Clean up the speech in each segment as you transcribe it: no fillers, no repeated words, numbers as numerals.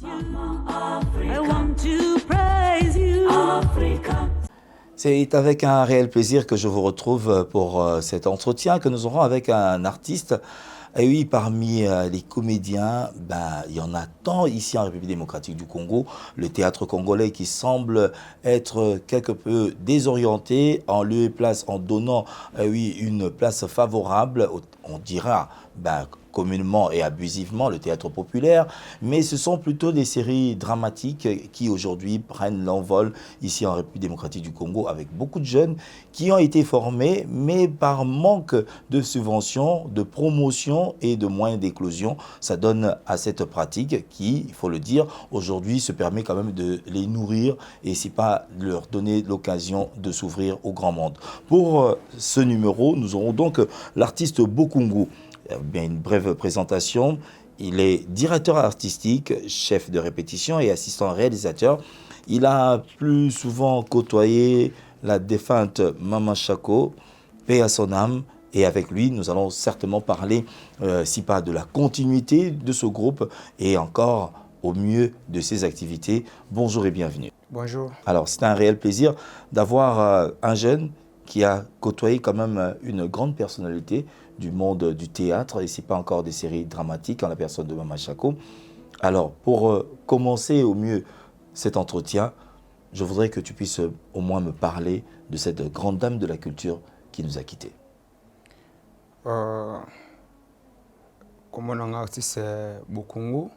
I want to praise you. Africa. C'est avec un réel plaisir que je vous retrouve pour cet entretien que nous aurons avec un artiste. Et oui, parmi les comédiens, il y en a tant ici en République démocratique du Congo. Le théâtre congolais qui semble être quelque peu désorienté en lieu et place, en donnant une place favorable, on dira communément et abusivement le théâtre populaire, mais ce sont plutôt des séries dramatiques qui aujourd'hui prennent l'envol ici en République démocratique du Congo avec beaucoup de jeunes qui ont été formés, mais par manque de subventions, de promotion et de moyens d'éclosion, ça donne à cette pratique qui, il faut le dire, aujourd'hui se permet quand même de les nourrir et c'est pas leur donner l'occasion de s'ouvrir au grand monde. Pour ce numéro, nous aurons donc l'artiste Bokungu. Bien, une brève présentation. Il est directeur artistique, chef de répétition et assistant réalisateur. Il a plus souvent côtoyé la défunte Mama Chako, paix à son âme. Et avec lui, nous allons certainement parler, si pas de la continuité de ce groupe et encore au mieux de ses activités. Bonjour et bienvenue. Bonjour. Alors, c'est un réel plaisir d'avoir un jeune qui a côtoyé quand même une grande personnalité du monde du théâtre, et ce n'est pas encore des séries dramatiques en la personne de Mama Chako. Alors, pour commencer au mieux cet entretien, je voudrais que tu puisses au moins me parler de cette grande dame de la culture qui nous a quittés. Comme un artiste Bokungu,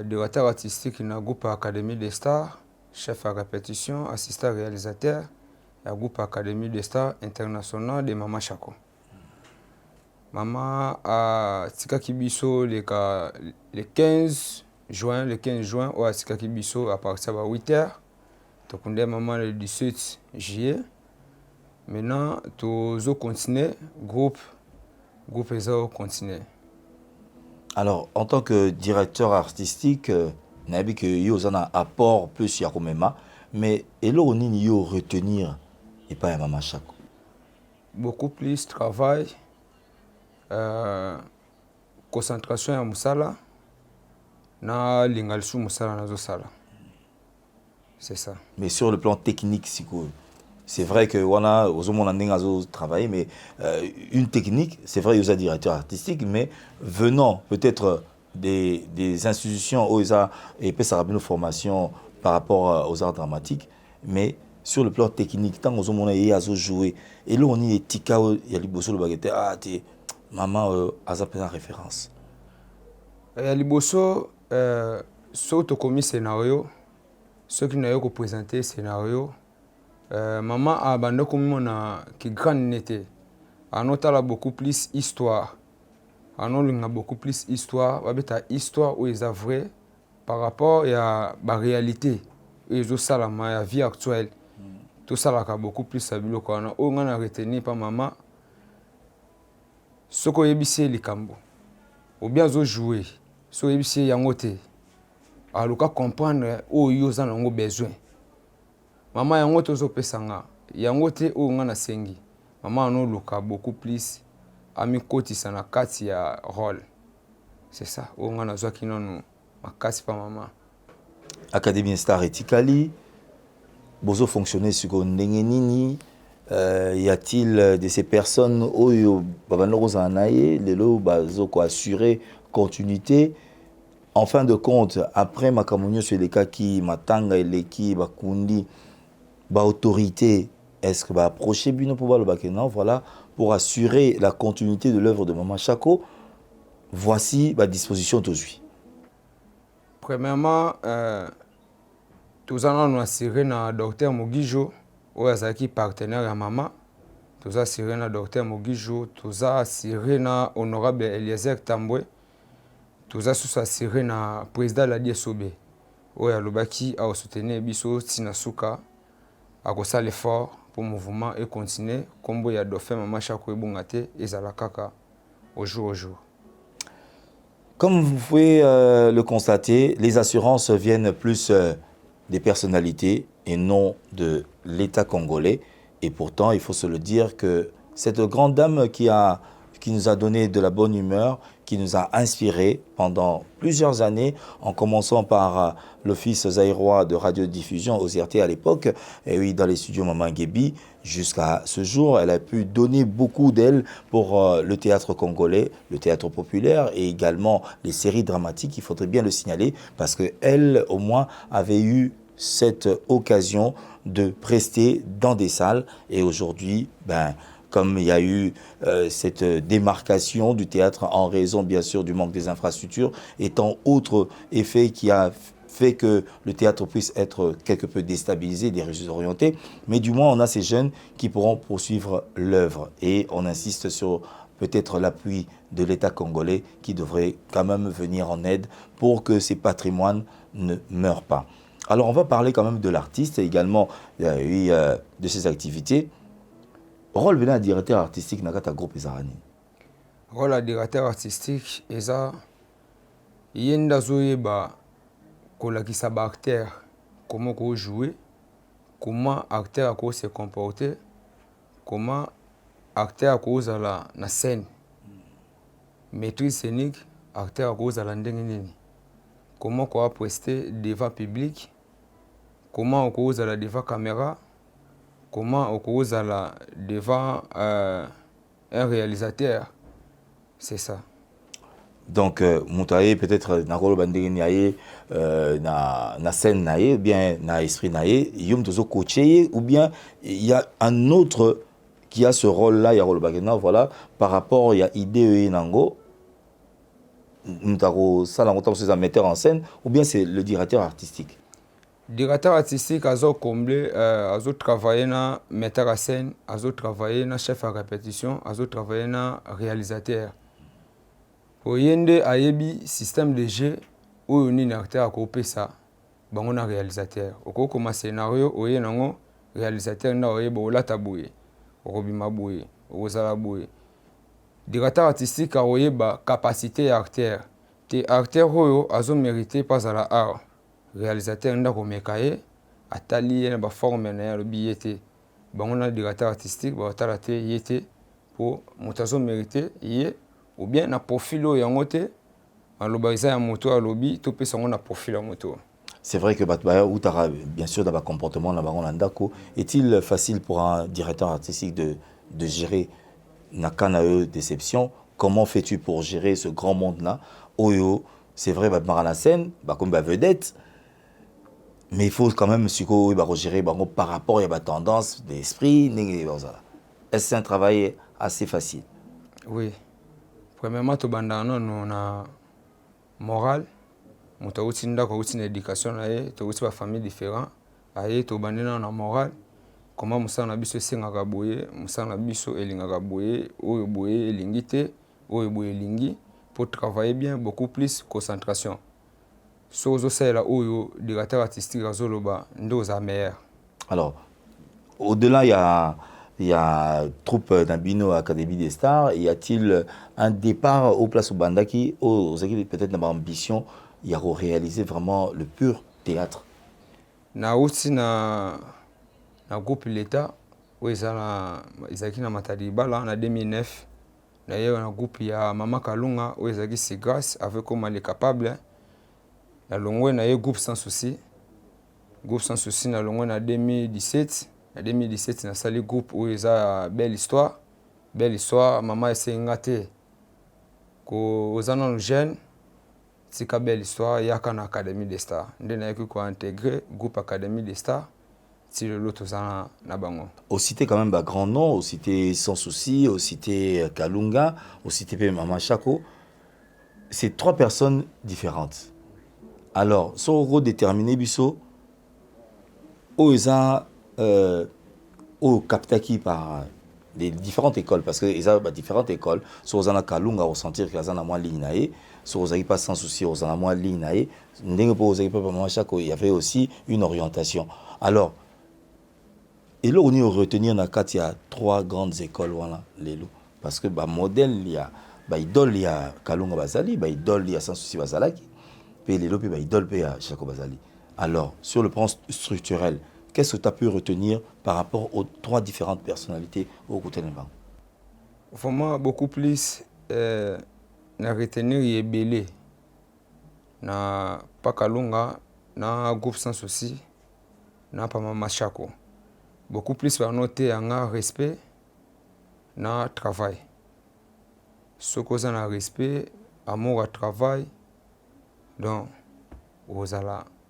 directeur artistique dans le groupe Académie des Stars, chef à répétition, assistant réalisateur, et groupe Académie des Stars international de Mama Chako. Maman a tika kibiso le 15 juin, au a tika kibiso à partir de 8h. Donc on est maman le 17 juillet. Maintenant, tout continuer, groupe est continuer. Alors, en tant que directeur artistique, nabi que yo un apport plus ya komema, mais elo nini yo retenir et pas Mama Chako. Beaucoup plus travail. Concentration à musala na lingalsu musala nazo sala. C'est ça. Mais sur le plan technique, c'est vrai que on a travaillé, mais une technique, c'est vrai, il y a directeur artistique, mais venant peut-être des institutions où il y a une formation par rapport aux arts dramatiques, mais sur le plan technique, tant que on a joué, et là on y est tika, il y a liboso le baguette, maman a sa référence. Liboso, ceux qui ont commis scénario, ceux qui n'ont pas présenté scénario, maman a abandonné comme qui grande n'était. On a beaucoup plus histoire. On a beaucoup plus histoire. On a histoire où ils sont vrais par rapport à la réalité. Ils ont ça la vie actuelle. Tout ça a beaucoup plus stable. On a retenu par maman. Ce qu'on a dit, les cambo. Ou bien jouer. Ce qu'on a dit, yangote. Alors qu'on comprendre où ils ont besoin. Maman yangote ozo pesanga. Yangote où on a sengi. Maman on a beaucoup plus. Ami koti sana kati ya rôle. C'est ça. Où on a besoin qui non makasi pa maman. Académie Star Etikali. Bozo fonctionner sur ndengenini. Y a-t-il de ces personnes où assurer continuité? En fin de compte, après Makamunyo sur les cas qui Matanga et Leki, Bakundi, autorité, est-ce que approcher Bino pour le Bakena, voilà, pour assurer la continuité de l'œuvre de Mama Chako, voici ma disposition tout de suite. Premièrement, tous allons assurer na docteur Mugijo. Ou est partenaire à maman, tous assurés na docteur Mugijo, tous assurés na honorable Eliezer Tambwe, tous assurés na président Ladie Sobe. Ou ya lobaki a soutenir biso Tinasuka, a kosa l'effort pour le mouvement et continuer comme il y a dauphin Mama Chako et Bongate et Zalakaka au jour au jour. Comme vous pouvez le constater, les assurances viennent plus des personnalités et non de l'État congolais. Et pourtant, il faut se le dire que cette grande dame qui nous a donné de la bonne humeur, qui nous a inspirés pendant plusieurs années, en commençant par l'Office zaïrois de radiodiffusion, OZRT à l'époque, et oui, dans les studios Maman Guébi, jusqu'à ce jour. Elle a pu donner beaucoup d'elle pour le théâtre congolais, le théâtre populaire et également les séries dramatiques, il faudrait bien le signaler, parce qu'elle, au moins, avait eu cette occasion de prester dans des salles. Et aujourd'hui, comme il y a eu cette démarcation du théâtre en raison, bien sûr, du manque des infrastructures, étant autre effet qui a fait que le théâtre puisse être quelque peu déstabilisé, désorienté. Mais du moins, on a ces jeunes qui pourront poursuivre l'œuvre. Et on insiste sur peut-être l'appui de l'État congolais qui devrait quand même venir en aide pour que ces patrimoines ne meurent pas. Alors, on va parler quand même de l'artiste et également de ses activités. Rôle de directeur artistique dans le groupe Ezarani. Rôle de directeur artistique, Eza, yenda zoyeba kolakisa ba acteur, comment ko jouer, comment acteur ko se comporter, comment acteur ko zala na scène. Maîtrise scénique, acteur ko zala ndenge nini. Comment ko prester devant public, comment ko zala devant caméra. Comment on cause devant un réalisateur. C'est ça. Donc, Moutaye, peut-être, na rôle bandé na scène naïe, ou bien na esprit naïe, yom tozo coaché, ou bien il y a un autre qui a ce rôle-là, il y a rôle bagena, voilà, par rapport, il y a idée nango, Moutaro, ça, c'est un metteur en scène, ou bien c'est le directeur artistique. Directeur artistique a comblé, a travaillé na metteur en scène, a travaillé na chef à répétition, a travaillé na réalisateur. Pour yende ayebi système de jeu où on est acteur à couper ça, on a réalisateur. Au comme scénario, on est nango réalisateur na oye bola taboué, robima boué, osala boué. Directeur artistique a oye ba capacité acteur. Te acteur oyo azo mérité pas à la art. Réalisateur ndako mekaye atali na ba forme na le billet on a directeur artistique ba talate yete pour mutazo mérité yé ou bien na profil o yangote en lobaiza ya moto a lobby to pe sango na profil ya moto. C'est vrai que Batbaya ou tara bien sûr dans le comportement na bango ndako, est-il facile pour un directeur artistique de gérer nakana déception? Comment fais-tu pour gérer ce grand monde là? Oyo, c'est vrai Batmara la scène, comme vedette. Mais il faut quand même gérer par rapport à la tendance d'esprit. Est-ce que c'est un travail assez facile? Oui. Premièrement, tu as une morale. Tu as une éducation, tu as une famille différente. Tu as une morale. Comment tu as une singagabouye, tu as une elingagabouye, ou elingite, ou elingi, pour travailler bien, beaucoup plus concentration. Alors, au-delà, il y a troupe d'Ambino Académie des Stars. Y a-t-il un départ au place au Bandaki, aux équipes peut-être dans ambition, il y a réalisé vraiment le pur théâtre? Na aussi na groupe l'État, où ils ont na Matadiba là en 2009. D'ailleurs, un groupe il y a Mama Kalunga, où ils ont c'est grâce avec comment elle est capable. Na longwe na ye groupe sans souci na longwe na 2017 na sali groupe où ils a belle histoire maman essaie ngate ko ozana no jeune tika belle histoire yaka na académie des stars ndena yaki ko intégrer groupe académie des stars si le lot ozana na bango. Au cité quand même ba grand nom, au cité sans souci, au cité Kalunga, au cité Maman Chako. C'est trois personnes différentes. Alors, si on redétermine biso, au Kaptaki par les différentes écoles, parce que ils ont différentes écoles. Si on a Kalunga, on sentir qu'il y a moins ligne naé. Si on n'a pas sans souci, on a moins ligne naé. Il y avait aussi une orientation. Alors, et là, on y retenir dans il y a trois grandes écoles, voilà, les loups. Parce que modèle, il y a idole, il y a Kalunga Bazali, idole, il y a sans souci Bazalaki. Puis les lopes, idole, il y a Chako Bazali. Alors, sur le plan structurel, qu'est-ce que tu as pu retenir par rapport aux trois différentes personnalités au côté de l'Invent? Vraiment, beaucoup plus na retenir yebele na Pakalunga na groupe sans souci na pa Mama Shako. Beaucoup plus par noter un respect na travail. Ce qu'on a na respect, amour à travail, donc vous allez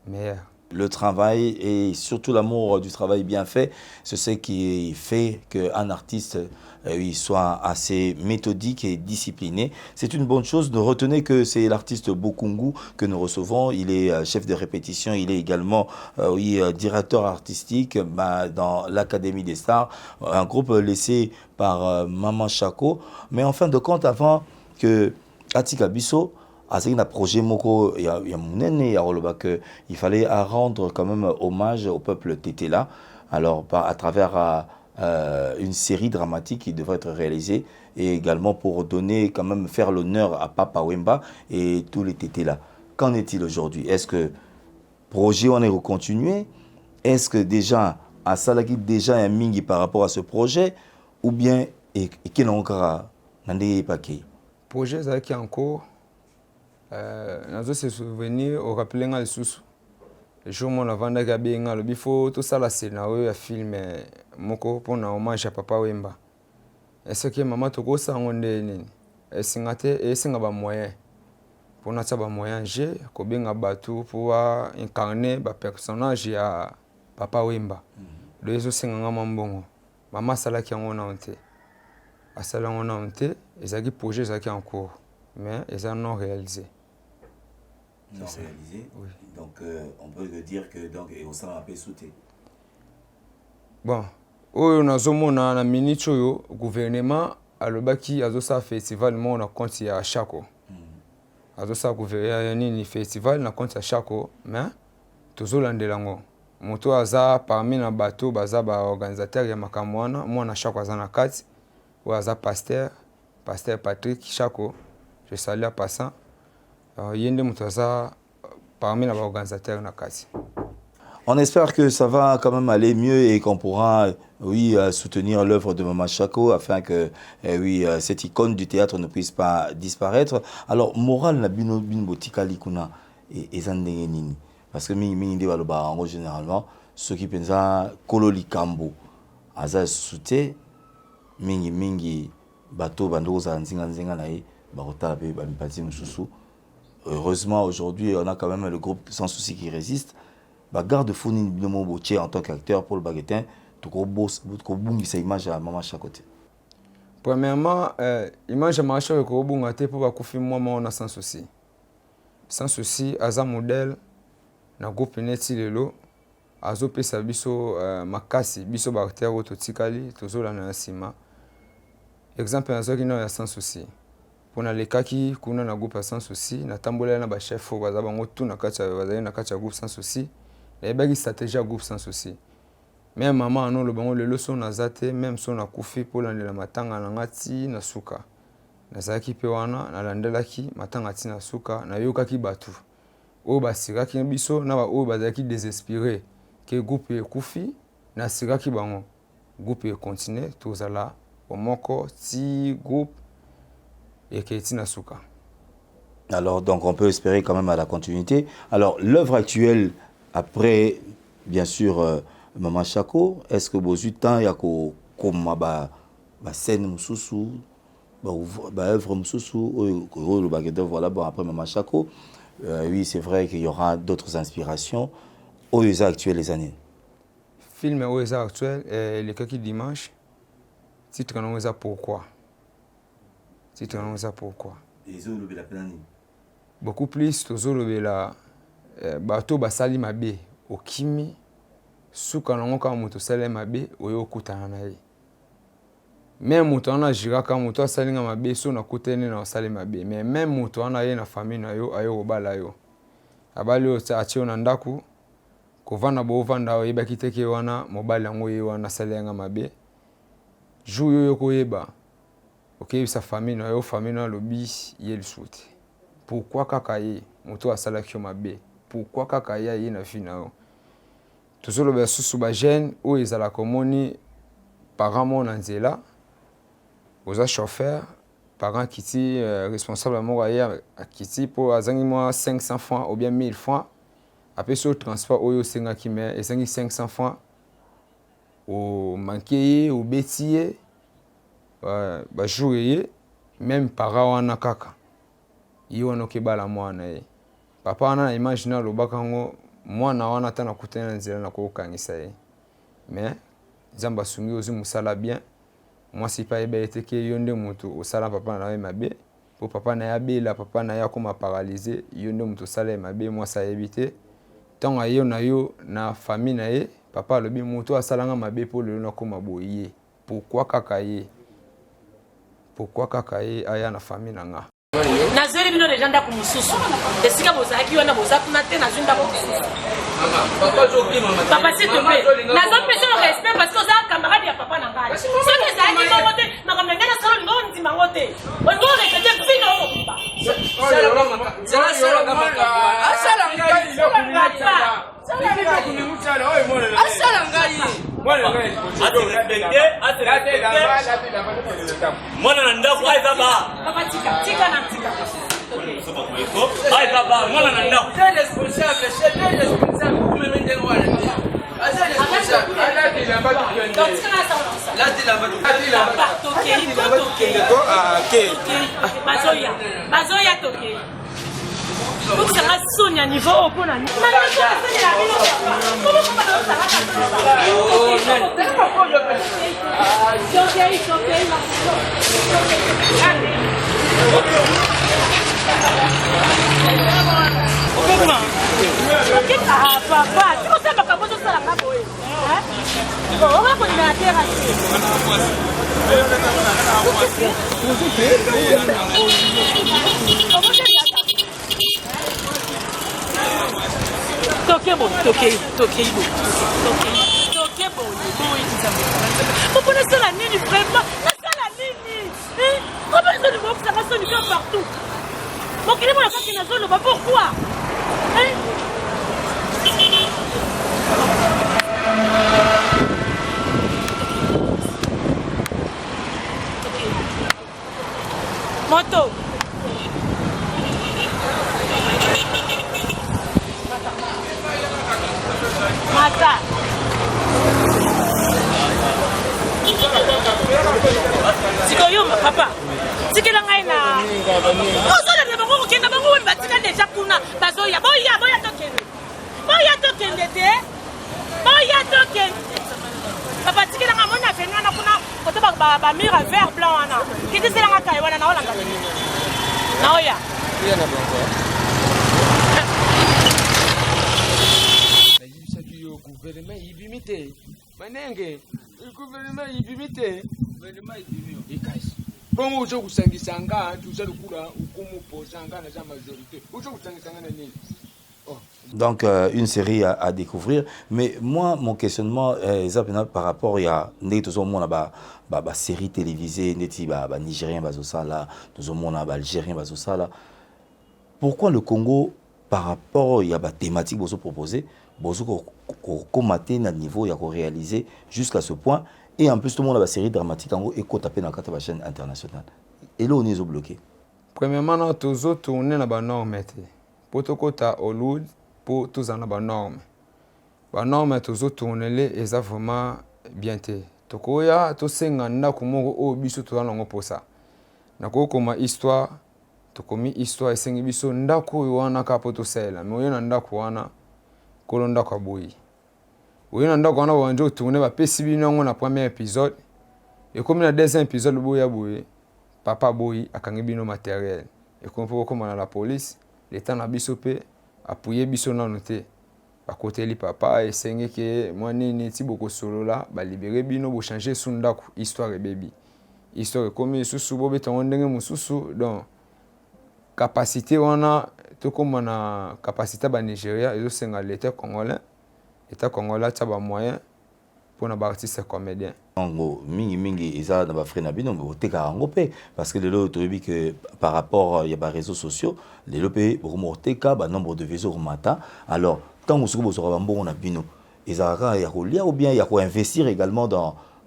meilleur. Le travail et surtout l'amour du travail bien fait, c'est ce qui fait qu'un artiste il soit assez méthodique et discipliné. C'est une bonne chose. Ne retenez que c'est l'artiste Bokungu que nous recevons. Il est chef de répétition, il est également directeur artistique dans l'Académie des Stars, un groupe laissé par Maman Shako. Mais en fin de compte, avant que Atika Bisso, c'est un projet moko il fallait rendre quand même hommage au peuple Tétéla. Alors à travers une série dramatique qui devrait être réalisée et également pour donner quand même faire l'honneur à Papa Wemba et tous les Tétéla. Qu'en est-il aujourd'hui? Est-ce que projet on est recontinué? Est-ce que déjà à Salaki déjà un mingi par rapport à ce projet ou bien et quel encore n'andé paquet? Projet ça qui encore nazo se souvenir au rappeler nga lisusu le jour mon avanda ga benga le bifo tout ça la scénario ya film moko pona hommage à Papa Wemba. Est-ce que maman toko sangonde nini esingate esinga ba moyen pona ça ba moyen j'ai ko benga batu pour incarner ba personnage ya Papa Wemba. Le zo singa nga mambongo mama sala ki ngona onte asala ngona onte ezaki projet ezaki en cours mais ils en ont réalisé. Non réalisé. Oui. Donc on peut dire que donc et on s'en appelle sauté. Bon, oyo nazomona na minute oyo gouvernement alobaki azosa festival mo na compte ya Shako. Azosa gouvernement nini festival na compte ya Shako, mais tozolandela ngo. Moto aza parmi na bato baza ba organisateur ya makamwana, mo na Shako aza na kati, ou aza pasteur Patrick Shako. Je salue à passant. Yende Moutaza parmi les organisateurs na kasi. On espère que ça va quand même aller mieux et qu'on pourra soutenir l'œuvre de Maman Shako afin que cette icône du théâtre ne puisse pas disparaître. Alors moral na bino botika likuna et zandenge nini parce que mingi de baloba en généralement ceux qui pensent kololi kambo aza souté mingi bateau bando za nzinga na ye. Heureusement, aujourd'hui, on a quand même le groupe Sans Souci qui résiste. Garde-fou de mon boutier en tant qu'acteur pour le baguetin, tout sa image à Maman Shako. Premièrement, image à Maman Shako pour Koufi moi on a Sans Souci. Sans Souci, aza modèle na groupe Neti lelo, azo pesa biso makasi biso bakter ototikali tozola na sima. Exemple azo ki na Sans Souci. Pour les kaki kuna na groupe Sans Souci na tambola na ba chef baza bango tout na kati bazali na kati groupe Sans Souci et bagi stratégie groupe Sans Souci même maman non le bango le leçon na zate même son na kufi pour la matanga na ngati na suka na zaki pe wana na landelaki matanga ti na suka na yokaki batu o basiraki biso na ba o bazaki désespéré que groupe kufi na siraki bango groupe continuer tozala au moko ti groupe et Ketina Souka. Alors, donc, on peut espérer quand même à la continuité. Alors, l'œuvre actuelle, après, bien sûr, Maman Shako, est-ce que vous avez temps, il y a comme scène Moussoussou, œuvre Moussoussou, voilà, bon, après Maman Shako, oui, c'est vrai qu'il y aura d'autres inspirations. OESA actuelle, les années. Film OESA actuel, le Kaki Dimanche, titre OESA Pourquoi? Titre ça pourquoi? Beaucoup plus tozolobela bato basali mabe okimi suka nango kama moto sali mabe oyo okutana na ye. Même moto ana jira kama moto asali nga mabe so na kutene na sali mabe. Mais même moto ana ye na famille na yo ayo obala yo. Abali o atio na ndaku kovana bo vanda o yeba kiteke wana mobali yango ye wana sali nga mabe. Jou yo yokoyeba. Ok, sa famille na yo famille na lobi yel souti. Pourquoi kakaye moto asala kyo mabe? Pourquoi kakaye ye na fina yo? Toujours le susu ba jeune ou ezala komoni paramo na nzela oza chauffeur parent kiti responsable moko aye akiti mpo azangi mwa 500 francs ou bien 1000 francs apesi so transport oyo osengaki me ezangi 500 francs omanke ye obeti ye bajour ye même para wana kaka ye wana okebala mwana ye papa wana na imagine alobaka ngo mwana wana ata nakutani na nzela nakokangisa ye mais nzambe asungi ozwi mosala bien mwasi mpe ayeba ete ke yo nde moto osala papa na ye mabe mpo papa na ye abela papa na ye akoma paralyse yo nde moto osala ye mabe mwasi ayebi te ntango aye na yo na famille na ye papa alobi moto asalanga mabe mpo lelo nakoma boye ye pourquoi kaka ye aya na famille na nga nazweli bino deja ndako mosusu esika bozalaki wana boza kuna te nazwi ndako mosusu papa s'il te plaît nazopesa yo respect parce que oza camarade ya papa na ngai soki ezalaki bongo te makambo na ngai nasala olingo ondimango te olingo orekete bino okokuba mwana na ndako ai baba papa tika na tika ai baba mwana na ndako bazoya tokei okosanga soni ya niveau opo na papa tikosambaka po tosalanga boye okakonina na terase Pourquoi nasala nini vraiment? Nasala nini? Comment est-ce que vous avez ça sonné partout? Bon, quel est mon affaire qui n'a zone? Pourquoi? Moto. Mata. Sikoyoma papa. Sikela ngai na. Ozola de bango kenda bango we batika deja kuna bazoya boya tokende. Boya tokende te. Boya tokende. Papa tikela nga mona venga na kuna koto ba mur vert blanc wana. Kiti sela nga kai wana na olanga. Na oya. Iya na bango. Gouvernement ibimite manenge gouvernement ibimite gouvernement ibimio ikasi bongo uzo kusangisanga tuza lukula ukumu posanga na majorité uzo kusangisanga na nini. Donc une série à découvrir, mais moi mon questionnement est par rapport à ba série télévisée neti ba nigérien bazosala nous on a algérien bazosala. Pourquoi le Congo par rapport à la thématique que vous proposez comment à niveau, il y a réalisé jusqu'à ce point. Et en plus, tout le monde a la série dramatique en gros et qu'on tape dans la chaîne internationale. Et là, on est bloqué. Premièrement, nous avons tourné dans les normes. Pour tout côté Hollywood, pour tous en les normes. Les normes, nous avons tourné les vraiment bien. Tokoya, tout ça, nous avons biso tout dans pour ça. Nous avons comme histoire, tokomi histoire et sengi biso ndako wana kapoto sela. Mais on a ndako wana. Kolonda kwa boyi. Oyo ndako wana wanjo tourner ba pesi bino na premier épisode. Et comme na deuxième épisode boya boye, papa boyi akangi bino matériel. Et comme pour comme la police, l'état na biso pe appuyer biso na noté. Ba côté li papa et senge ke moi nini ti boko solo la ba libérer bino bo changer son ndako histoire et baby. Histoire comme susu bo beton ndenge mususu donc capacité wana tout comme na capacité ba Nigeria et aussi l'État congolais ça ba moyen pour na artiste comédien ngo mingi eza na ba frère na bino ngo teka ngo pe parce que lelo to yebi que par rapport il y a ba réseaux sociaux lelo pe beaucoup teka ba nombre de vues augmenta alors tant que vous sera bon na bino ezaka ya kolia ou bien ya ko investir également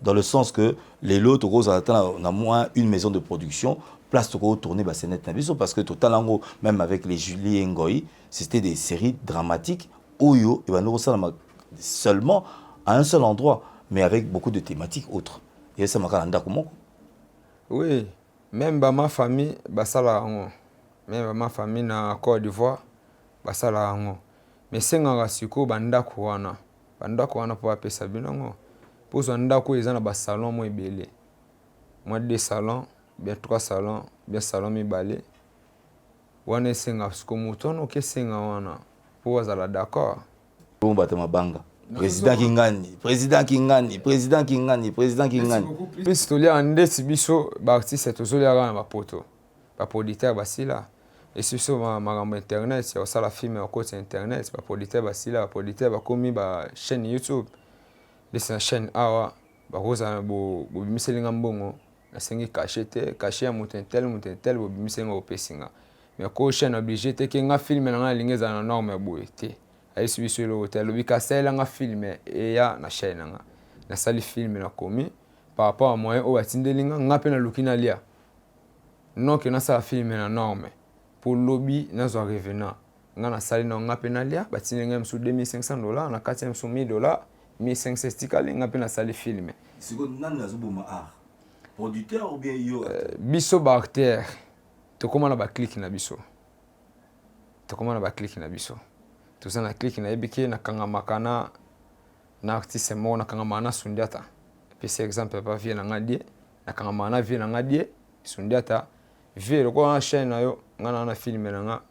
dans le sens que les lots on a moins une maison de production place de tourner parce que total même avec les Julie Ngoï c'était des séries dramatiques Oyo et nous seulement à un seul endroit mais avec beaucoup de thématiques autres et ça m'a comment oui même ma famille basala même ma famille na Côte d'Ivoire basala mais senga siko bandako wana po apesa binongo pour so ndako ezana ba salon mo ebele moi 2 salons bien 3 salons bien salon mibale wana senga siko mutono ke senga wana pour azala d'accord pour battre ma banga président Kingani plus tolia ande sibiso ba artiste tozolia na ba poto ba producteur basila et sur ce magambo internet c'est ça la film au côté internet ba producteur basila ba producteur ba komi ba chaîne YouTube de la chaîne awa ba roza bo bimiselinga mbongo na sengi cachete caché ya mutentel bo bimiselinga opesinga mais ko chaîne obligé te ke nga film na nga lingeza na norme boete ai subiso le hotel bika sela nga film et ya na chaîne nga na sali film na komi par rapport à moyen o atindelinga nga pe na lukina lia non que na sa film na norme pour lobby na zo revenant nga na sali na nga pe na lia batindenga msu $2500 na 400000 1500 stikali nga pe na sali film siko nani azoboma art producteur ou bien yo biso ba acteur to komana ba click na biso to sana click na ebike na kanga makana na artiste mo na kanga mana sundiata pese exemple pa vie na ngadie na kanga mana vie na ngadie sundiata vie ko na chaîne na yo ngana na film na nga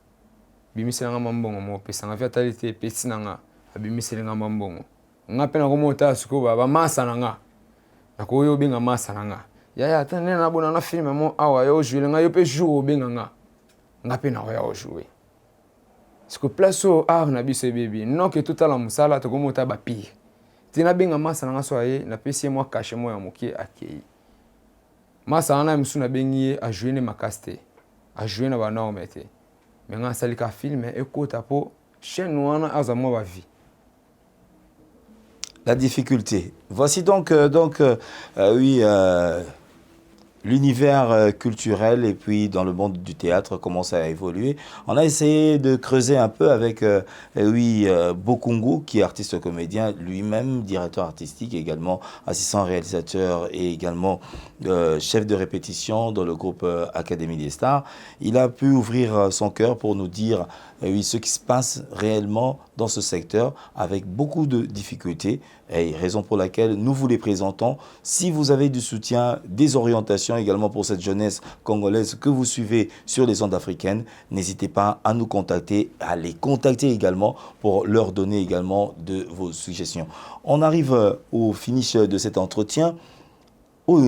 bimisela nga mambongo mo pesa nga vitalite pesi na nga abimisela nga mambongo nga pe na ko mota suko ba masa na nga na ko yo binga masa na nga ya tane na bona na film mo awa yo jouer nga yo pe jour binga nga pe na yo jouer siko place o art na biso bébé non que tout à la musala to ko mota ba pire tina binga masa na nga so aye na pesi mo caché mo ya mokie akei masa na msu na bengi a jouer ne makaste a jouer na ba norme te mais nga salika film e kota po chaîne wana azamo ba vie. La difficulté. Voici donc, l'univers culturel et puis dans le monde du théâtre commence à évoluer. On a essayé de creuser un peu avec Bokungu qui est artiste comédien, lui-même directeur artistique, également assistant réalisateur et également chef de répétition dans le groupe Académie des Stars. Il a pu ouvrir son cœur pour nous dire ce qui se passe réellement dans ce secteur avec beaucoup de difficultés, et raison pour laquelle nous vous les présentons. Si vous avez du soutien, des orientations également pour cette jeunesse congolaise que vous suivez sur les ondes africaines, n'hésitez pas à nous contacter, à les contacter également pour leur donner également de vos suggestions. On arrive au finish de cet entretien. Tout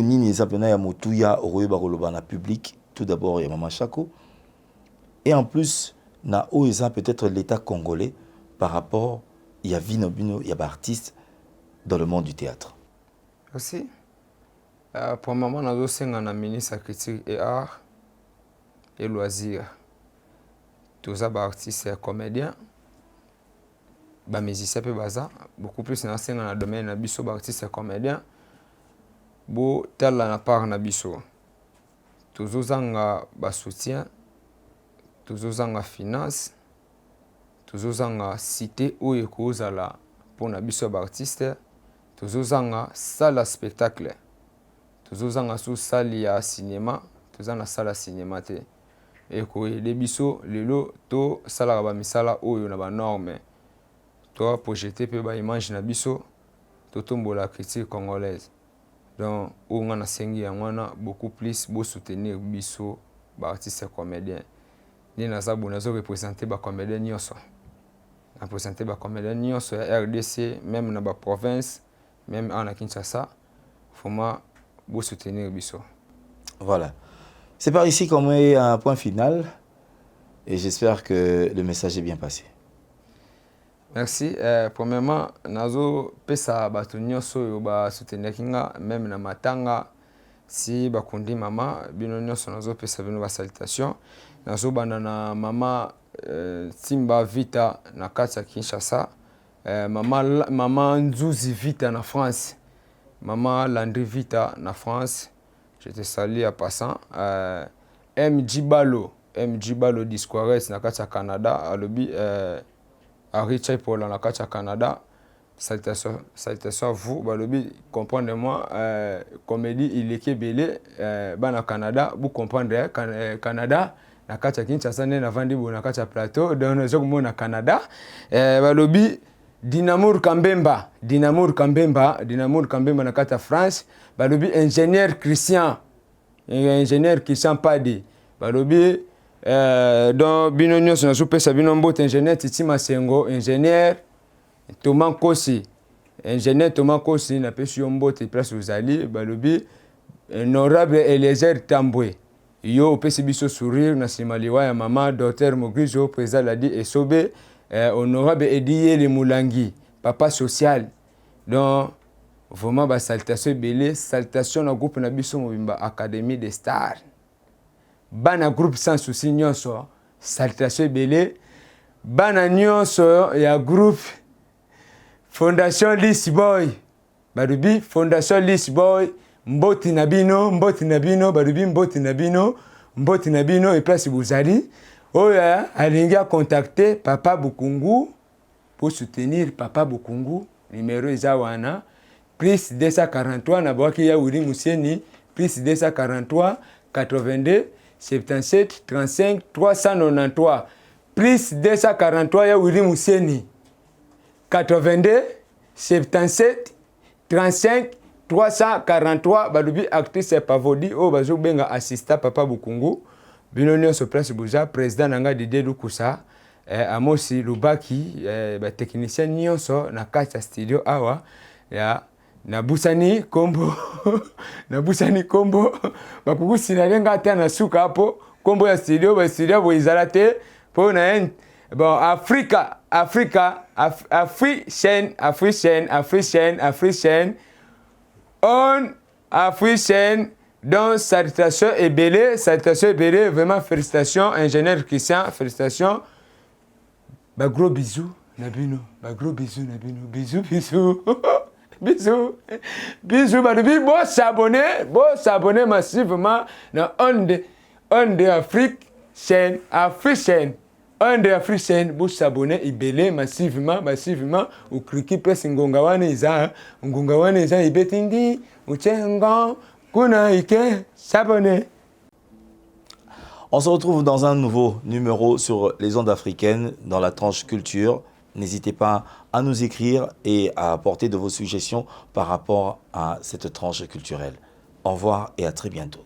d'abord, il y a Maman Chako. Et en plus, na OESA peut-être l'État congolais par rapport, il y a Vinobino, il y a artistes dans le monde du théâtre. Aussi, pour le moment, nous avons un ministre de la Culture et Art et Loisirs. Tous les artistes et comédiens, les musiciens et beaucoup plus dans le domaine des artistes et comédiens, tel la part na biso. Tous un soutien, tous un finance, tous un cité où il cause la pour na biso artiste, tous un salle spectacle, tous un sous salle ya cinéma, tous un salle cinéma te. Et ko les biso lelo to sala ba misala oyo na ba norme. To projeter pe ba image na biso to tombola critique congolaise. Donc, on a beaucoup plus de soutenir biso artistes et comédiens. Nous avons représenté les comédiens nyonso. Nous avons représenté les comédiens nyonso RDC, même dans la province, même en Kinshasa. Il faut soutenir biso. Voilà. C'est par ici qu'on met un point final. Et j'espère que le message est bien passé. Merci. Premièrement, nazo pesa batu nyonso yo ba soutenir kinga même na matanga si bakundi mama bino nyonso nazo pesa bino ba salutation nazo bana na mama Simba Vita na kati ya Kinshasa mama Nzuzi Vita na France maman Landry Vita na France, je te salue à passant. MJ Balo Disquares na kati ya Canada, alobi Henri Chaipola na kati ya Canada. Salutations à vous, balobi comprenez-moi, comédie il est belé bana Canada, vous comprendre Canada na kati ya Kinshasa na vandi bo na kati ya plateau donc nazo komona Canada balobi Dinamour Kambemba na kati ya France, balobi ingénieur Christian Padi, balobi donc bino nyonso na supesa bino mbote ingénieur Titi Masengo, ingénieur Thomas Kosi na pesi mbote place uzali, balobi honorable Eliezer Tambwe yo pesi biso sourire na simaliwa ya mama Dr Mogijo président l'a dit esobe honorable Ediye le Mulangi papa social. Donc vraiment ba salutation belé, salutation na groupe na biso mobimba Académie des Stars, bana groupe sans souci nyonso, salutation belé, bana nyonso ya groupe Fondation Lisboy, barubi Fondation Lisboy, mboti na bino, barubi mboti na bino et place buzali. Oya alinga contacter Papa Bukungu pour soutenir Papa Bukungu, numéro ezawana plus 243 na boaki ya Wiri Musieni, plus 243 82 77 35 393, plus 243 ya Wiri Musieni 82 77 35 343, balubi actrice Pavodi o bazo benga assistant Papa Bukungu, bino nyonso place buza président nanga Didier Lukusa, Amosi Lubaki, ba technicien nyonso na kati ya studio awa ya nabusani kombo bakuku sinalenga ata na suka hapo kombo ya studio ba studio bo izalate po na bon Africa on Africaine, donc salutation et belé, vraiment félicitations ingénieur Christian, félicitations, bah gros bisous Nabino, bisous, balubi bon s'abonner massivement na on de Afrique chaîne africaine. On de Africaine, vous s'abonnez et belé massivement, ou cliquez presse ngongawane iza ibetindi, uchenga, kuna ike, s'abonner. On se retrouve dans un nouveau numéro sur les ondes africaines, dans la tranche culture. N'hésitez pas à nous écrire et à apporter de vos suggestions par rapport à cette tranche culturelle. Au revoir et à très bientôt.